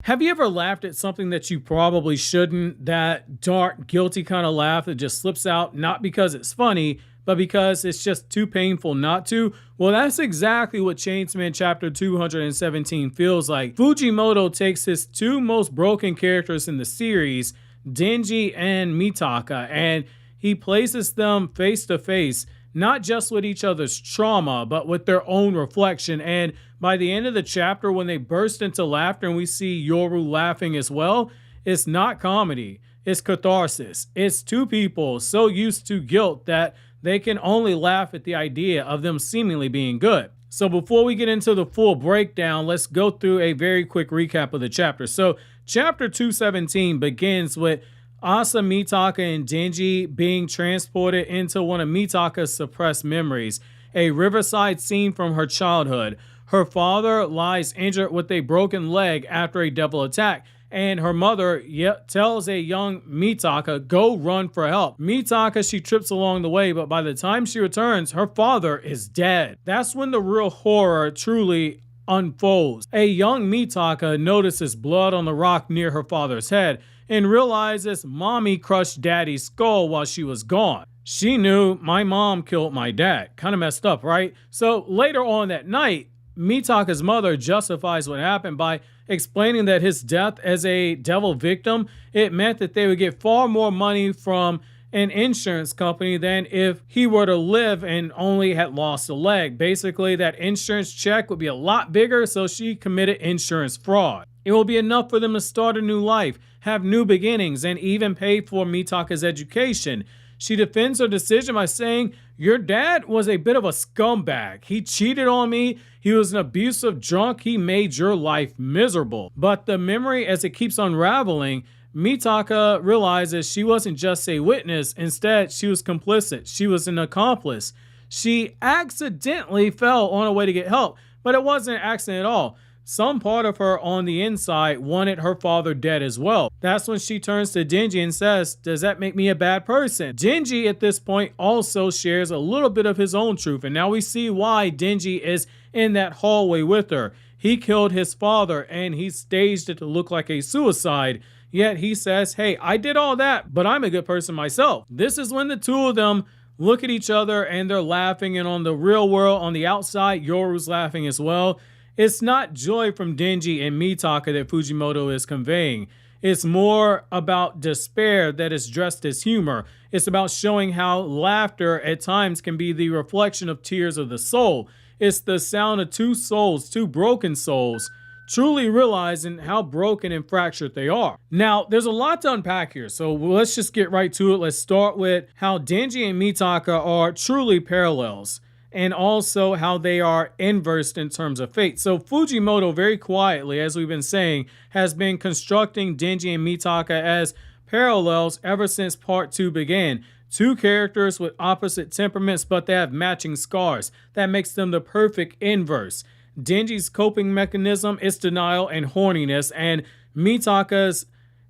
Have you ever laughed at something that you probably shouldn't? That dark, guilty kind of laugh that just slips out, not because it's funny, but because it's just too painful not to? Well, that's exactly what Chainsman Chapter 217 feels like. Fujimoto takes his two most broken characters in the series, Denji and Mitaka, and he places them face to face, not just with each other's trauma, but with their own reflection. And by the end of the chapter, when they burst into laughter and we see Yoru laughing as well, it's not comedy, it's catharsis. It's two people so used to guilt that they can only laugh at the idea of them seemingly being good. So before we get into the full breakdown, let's go through a very quick recap of the chapter. So chapter 217 begins with Asa, Mitaka, and Denji being transported into one of Mitaka's suppressed memories, a riverside scene from her childhood. Her father lies injured with a broken leg after a devil attack, and her mother tells a young Mitaka, go run for help. Mitaka, she trips along the way, but by the time she returns, her father is dead. That's when the real horror truly unfolds. A young Mitaka notices blood on the rock near her father's head and realizes mommy crushed daddy's skull while she was gone. She knew my mom killed my dad. Kind of messed up, right? So later on that night, Mitaka's mother justifies what happened by explaining that his death as a devil victim, it meant that they would get far more money from an insurance company than if he were to live and only had lost a leg. Basically, that insurance check would be a lot bigger, so she committed insurance fraud. It will be enough for them to start a new life, have new beginnings, and even pay for Mitaka's education. She defends her decision by saying, your dad was a bit of a scumbag. He cheated on me. He was an abusive drunk. He made your life miserable. But the memory, as it keeps unraveling, Mitaka realizes she wasn't just a witness. Instead, she was complicit. She was an accomplice. She accidentally fell on her way to get help, but it wasn't an accident at all. Some part of her on the inside wanted her father dead as well. That's when she turns to Denji and says, does that make me a bad person? Denji at this point also shares a little bit of his own truth, and now we see why Denji is in that hallway with her. He killed his father and he staged it to look like a suicide, yet he says, hey, I did all that, but I'm a good person myself. This is when the two of them look at each other and they're laughing, and on the real world, on the outside, Yoru's laughing as well. It's not joy from Denji and Mitaka that Fujimoto is conveying. It's more about despair that is dressed as humor. It's about showing how laughter at times can be the reflection of tears of the soul. It's the sound of two souls, two broken souls, truly realizing how broken and fractured they are. Now, there's a lot to unpack here, so let's just get right to it. Let's start with how Denji and Mitaka are truly parallels, and also how they are inversed in terms of fate. So Fujimoto, very quietly, as we've been saying, has been constructing Denji and Mitaka as parallels ever since part 2 began. Two characters with opposite temperaments, but they have matching scars. That makes them the perfect inverse. Denji's coping mechanism is denial and horniness, and Mitaka's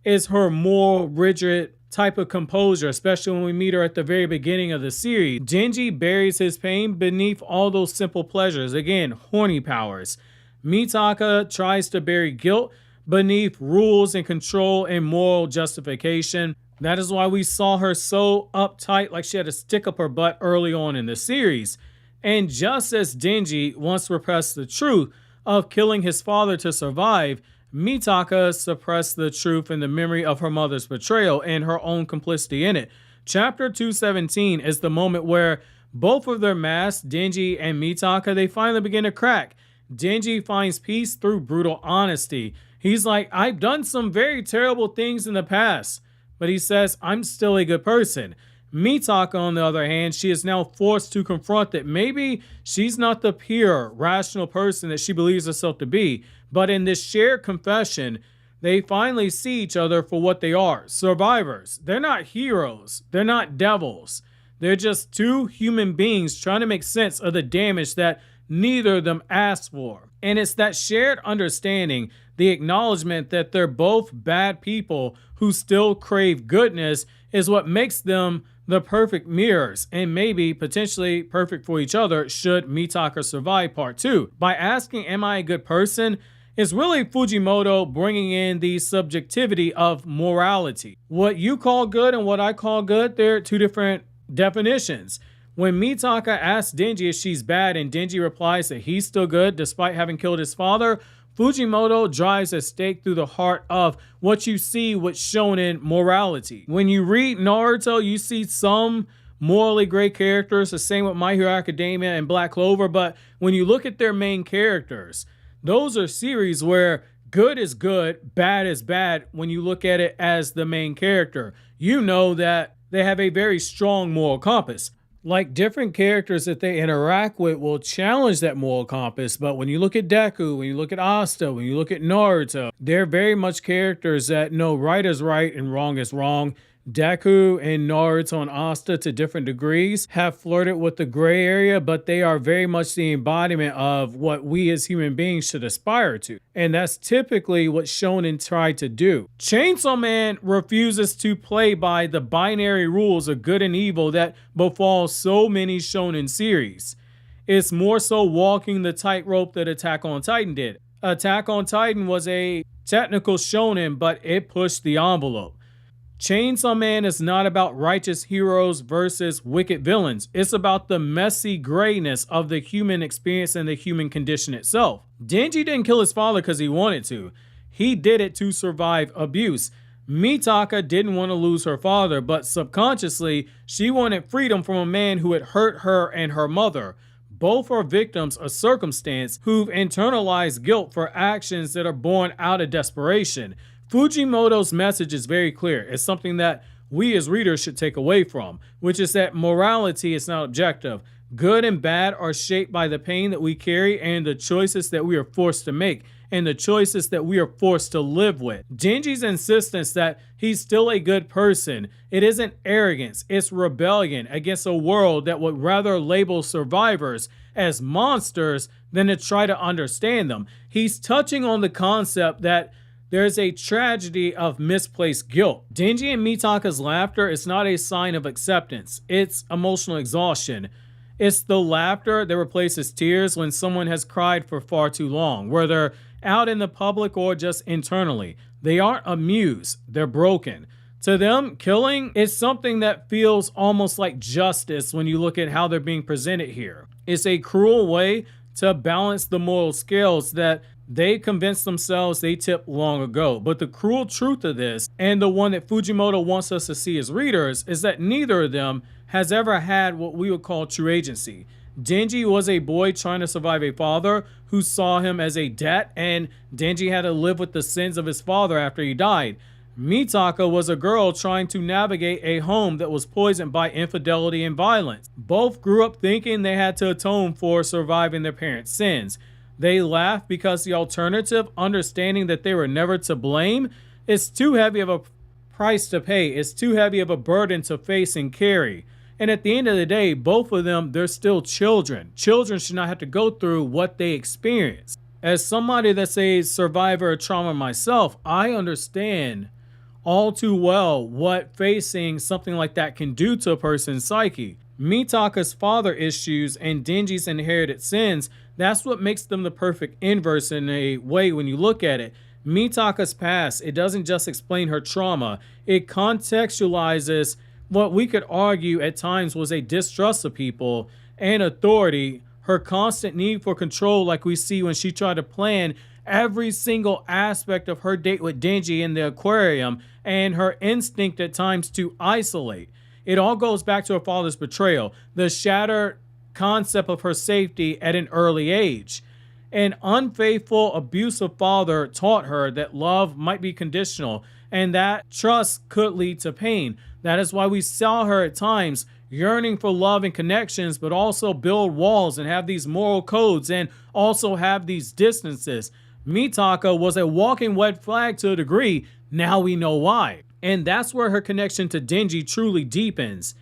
is her more rigid type of composure, especially when we meet her at the very beginning of the series. Denji buries his pain beneath all those simple pleasures. Again, horny powers. Mitaka tries to bury guilt beneath rules and control and moral justification. That is why we saw her so uptight, like she had a stick up her butt early on in the series. And just as Denji once repressed the truth of killing his father to survive, Mitaka suppressed the truth in the memory of her mother's betrayal and her own complicity in it. Chapter 217 is the moment where both of their masks, Denji and Mitaka, they finally begin to crack. Denji finds peace through brutal honesty. He's like, I've done some very terrible things in the past, but he says, I'm still a good person. Mitaka, on the other hand, she is now forced to confront that maybe she's not the pure, rational person that she believes herself to be. But in this shared confession, they finally see each other for what they are, survivors. They're not heroes. They're not devils. They're just two human beings trying to make sense of the damage that neither of them asked for. And it's that shared understanding, the acknowledgement that they're both bad people who still crave goodness, is what makes them the perfect mirrors, and maybe potentially perfect for each other should Mitaka survive part 2. By asking, am I a good person? It's really Fujimoto bringing in the subjectivity of morality. What you call good and what I call good, they're two different definitions. When Mitaka asks Denji if she's bad and Denji replies that he's still good despite having killed his father, Fujimoto drives a stake through the heart of what you see with shonen morality. When you read Naruto, you see some morally great characters, the same with My Hero Academia and Black Clover, but when you look at their main characters, those are series where good is good, bad is bad when you look at it as the main character. You know that they have a very strong moral compass. Like, different characters that they interact with will challenge that moral compass, but when you look at Deku, when you look at Asta, when you look at Naruto, they're very much characters that know right is right and wrong is wrong. Deku and Naruto and Asta, to different degrees, have flirted with the gray area, but they are very much the embodiment of what we as human beings should aspire to. And that's typically what shonen tried to do. Chainsaw Man refuses to play by the binary rules of good and evil that befall so many shonen series. It's more so walking the tightrope that Attack on Titan did. Attack on Titan was a technical shonen, but it pushed the envelope. Chainsaw Man is not about righteous heroes versus wicked villains. It's about the messy grayness of the human experience and the human condition itself. Denji didn't kill his father because he wanted to. He did it to survive abuse. Mitaka didn't want to lose her father, but subconsciously, she wanted freedom from a man who had hurt her and her mother. Both are victims of circumstance who've internalized guilt for actions that are born out of desperation. Fujimoto's message is very clear. It's something that we as readers should take away from, which is that morality is not objective. Good and bad are shaped by the pain that we carry and the choices that we are forced to make and the choices that we are forced to live with. Denji's insistence that he's still a good person, it isn't arrogance, it's rebellion against a world that would rather label survivors as monsters than to try to understand them. He's touching on the concept that there's a tragedy of misplaced guilt. Denji and Mitaka's laughter is not a sign of acceptance. It's emotional exhaustion. It's the laughter that replaces tears when someone has cried for far too long, whether out in the public or just internally. They aren't amused, they're broken. To them, killing is something that feels almost like justice when you look at how they're being presented here. It's a cruel way to balance the moral scales that they convinced themselves they tipped long ago. But the cruel truth of this, and the one that Fujimoto wants us to see as readers, is that neither of them has ever had what we would call true agency. Denji was a boy trying to survive a father who saw him as a debt, and Denji had to live with the sins of his father after he died. Mitaka was a girl trying to navigate a home that was poisoned by infidelity and violence. Both grew up thinking they had to atone for surviving their parents' sins. They laugh because the alternative, understanding that they were never to blame, is too heavy of a price to pay. It's too heavy of a burden to face and carry. And at the end of the day, both of them, they're still children. Children should not have to go through what they experience. As somebody that's a survivor of trauma myself, I understand all too well what facing something like that can do to a person's psyche. Mitaka's father issues and Denji's inherited sins, that's what makes them the perfect inverse in a way when you look at it. Mitaka's past, it doesn't just explain her trauma, it contextualizes what we could argue at times was a distrust of people and authority, her constant need for control like we see when she tried to plan every single aspect of her date with Denji in the aquarium, and her instinct at times to isolate. It all goes back to her father's betrayal, the shattered concept of her safety at an early age. An unfaithful, abusive father taught her that love might be conditional and that trust could lead to pain. That is why we saw her at times yearning for love and connections, but also build walls and have these moral codes and also have these distances. Mitaka was a walking red flag to a degree. Now we know why. And that's where her connection to Denji truly deepens.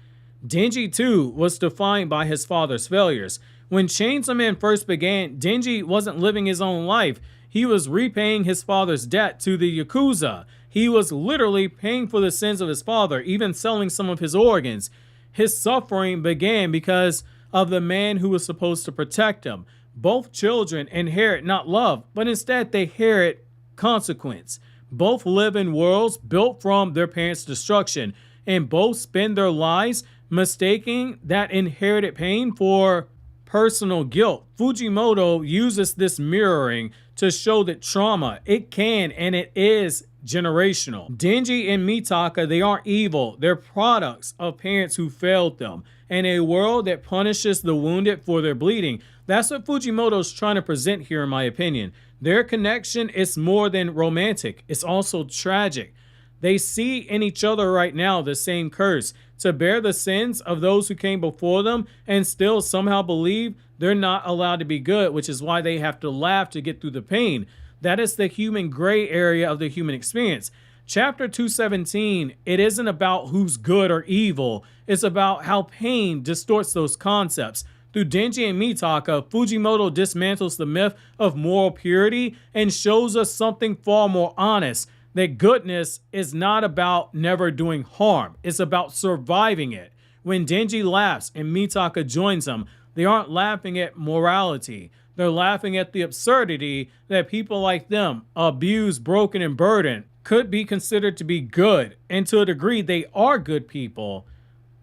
Denji too was defined by his father's failures. When Chainsaw Man first began, Denji wasn't living his own life. He was repaying his father's debt to the Yakuza. He was literally paying for the sins of his father, even selling some of his organs. His suffering began because of the man who was supposed to protect him. Both children inherit not love, but instead they inherit consequence. Both live in worlds built from their parents' destruction, and both spend their lives mistaking that inherited pain for personal guilt. Fujimoto uses this mirroring to show that trauma, it can and it is generational. Denji and Mitaka, they aren't evil. They're products of parents who failed them, and a world that punishes the wounded for their bleeding. That's what Fujimoto's trying to present here, in my opinion. Their connection is more than romantic. It's also tragic. They see in each other right now the same curse, to bear the sins of those who came before them and still somehow believe they're not allowed to be good, which is why they have to laugh to get through the pain. That is the human gray area of the human experience. Chapter 217, it isn't about who's good or evil. It's about how pain distorts those concepts. Through Denji and Mitaka, Fujimoto dismantles the myth of moral purity and shows us something far more honest. That goodness is not about never doing harm. It's about surviving it. When Denji laughs and Mitaka joins him, they aren't laughing at morality. They're laughing at the absurdity that people like them, abused, broken, and burdened, could be considered to be good. And to a degree, they are good people,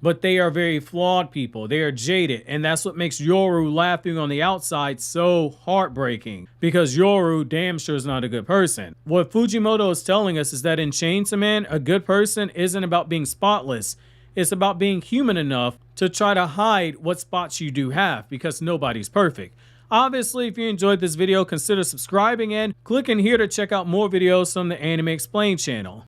but they are very flawed people. They are jaded, and that's what makes Yoru laughing on the outside so heartbreaking, because Yoru damn sure is not a good person. What Fujimoto is telling us is that in Chainsaw Man, a good person isn't about being spotless. It's about being human enough to try to hide what spots you do have, because nobody's perfect. Obviously, if you enjoyed this video, consider subscribing and clicking here to check out more videos from the Anime Explained channel.